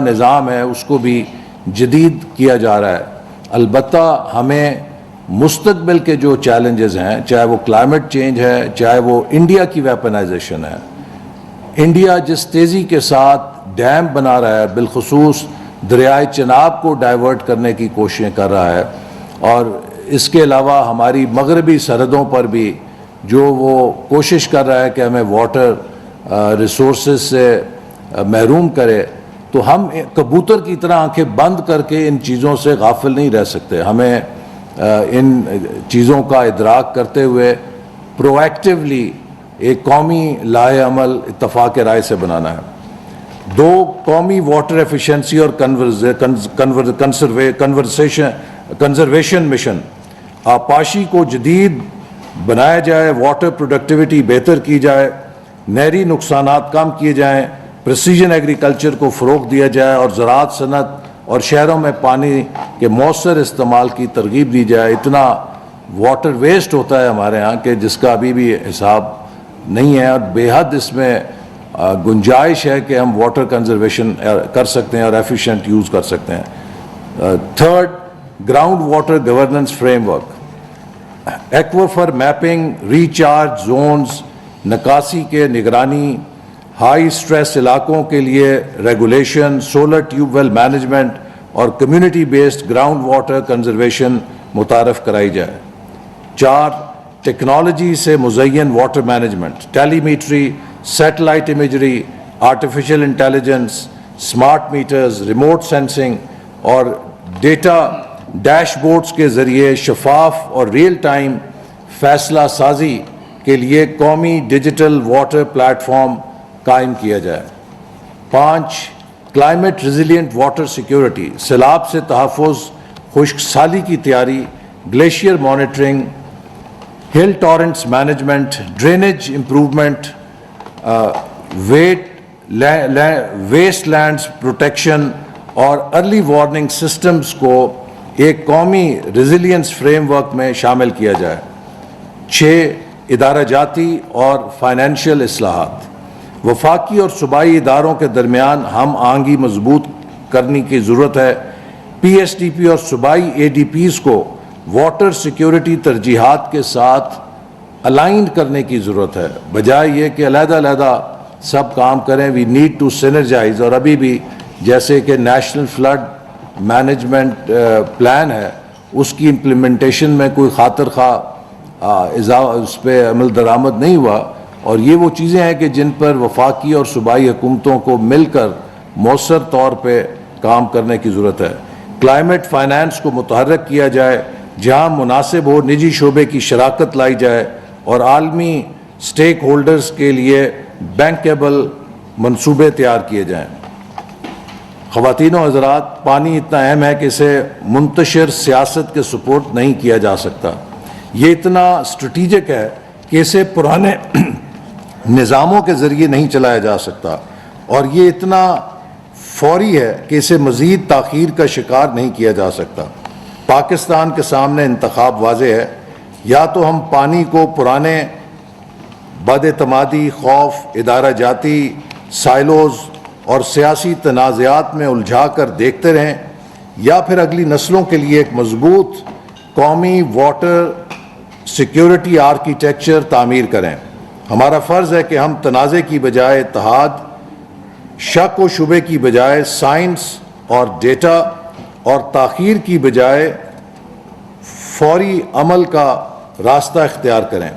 نظام ہے اس کو بھی جدید کیا جا رہا ہے۔ البتہ ہمیں مستقبل کے جو چیلنجز ہیں، چاہے وہ کلائمیٹ چینج ہے، چاہے وہ انڈیا کی ویپنائزیشن ہے، انڈیا جس تیزی کے ساتھ ڈیم بنا رہا ہے، بالخصوص دریائے چناب کو ڈائیورٹ کرنے کی کوششیں کر رہا ہے، اور اس کے علاوہ ہماری مغربی سرحدوں پر بھی جو وہ کوشش کر رہا ہے کہ ہمیں واٹر ریسورسز سے محروم کرے، تو ہم کبوتر کی طرح آنکھیں بند کر کے ان چیزوں سے غافل نہیں رہ سکتے۔ ہمیں ان چیزوں کا ادراک کرتے ہوئے پرو ایکٹیولی ایک قومی لائحہ عمل اتفاق رائے سے بنانا ہے۔ 2 قومی واٹر ایفیشنسی اور کنزرویشن مشن آبپاشی کو جدید بنایا جائے، واٹر پروڈکٹیوٹی بہتر کی جائے، نہری نقصانات کم کیے جائیں، پریسیجن ایگریکلچر کو فروغ دیا جائے، اور زراعت صنعت اور شہروں میں پانی کے مؤثر استعمال کی ترغیب دی جائے۔ اتنا واٹر ویسٹ ہوتا ہے ہمارے ہاں کہ جس کا ابھی بھی حساب نہیں ہے، اور بے حد اس میں گنجائش ہے کہ ہم واٹر کنزرویشن کر سکتے ہیں اور ایفیشینٹ یوز کر سکتے ہیں۔ 3rd، ground water governance framework, aquifer mapping, recharge zones, نکاسی کے نگرانی، ہائی سٹریس علاقوں کے لیے regulation, solar tube well management اور community based ground water conservation متعارف کرائی جائے۔ 4، ٹیکنالوجی سے مزین water management, telemetry, satellite imagery, artificial intelligence, smart meters, remote sensing اور ڈیٹا ڈیش بورڈز کے ذریعے شفاف اور ریئل ٹائم فیصلہ سازی کے لیے قومی ڈیجیٹل واٹر پلیٹ فارم قائم کیا جائے۔ 5، کلائمیٹ ریزیلینٹ واٹر سیکیورٹی، سیلاب سے تحفظ، خشک سالی کی تیاری، glacier monitoring, hill torrents management, drainage improvement, waste lands protection اور ارلی وارننگ سسٹمز کو ایک قومی ریزیلینس فریم ورک میں شامل کیا جائے۔ 6، ادارہ جاتی اور فائنینشیل اصلاحات، وفاقی اور صوبائی اداروں کے درمیان ہم آہنگی مضبوط کرنے کی ضرورت ہے۔ پی ایس ٹی پی اور صوبائی اے ڈی پیز کو واٹر سیکیورٹی ترجیحات کے ساتھ الائن کرنے کی ضرورت ہے، بجائے یہ کہ علیحدہ علیحدہ سب کام کریں۔ وی نیڈ ٹو سینرجائز، اور ابھی بھی جیسے کہ نیشنل فلڈ مینجمنٹ پلان ہے، اس کی امپلیمنٹیشن میں کوئی خاطر خواہ اس پہ عمل درآمد نہیں ہوا، اور یہ وہ چیزیں ہیں کہ جن پر وفاقی اور صوبائی حکومتوں کو مل کر مؤثر طور پہ کام کرنے کی ضرورت ہے۔ کلائمیٹ فائنانس کو متحرک کیا جائے، جہاں مناسب ہو نجی شعبے کی شراکت لائی جائے اور عالمی سٹیک ہولڈرز کے لیے بینکیبل منصوبے تیار کیے جائیں۔ خواتین و حضرات، پانی اتنا اہم ہے کہ اسے منتشر سیاست کے سپورٹ نہیں کیا جا سکتا۔ یہ اتنا اسٹریٹجک ہے کہ اسے پرانے نظاموں کے ذریعے نہیں چلایا جا سکتا، اور یہ اتنا فوری ہے کہ اسے مزید تاخیر کا شکار نہیں کیا جا سکتا۔ پاکستان کے سامنے انتخاب واضح ہے، یا تو ہم پانی کو پرانے بد اعتمادی، خوف، ادارہ جاتی سائلوز اور سیاسی تنازعات میں الجھا کر دیکھتے رہیں، یا پھر اگلی نسلوں کے لیے ایک مضبوط قومی واٹر سیکیورٹی آرکیٹیکچر تعمیر کریں۔ ہمارا فرض ہے کہ ہم تنازع کی بجائے اتحاد، شک و شبے کی بجائے سائنس اور ڈیٹا، اور تاخیر کی بجائے فوری عمل کا راستہ اختیار کریں۔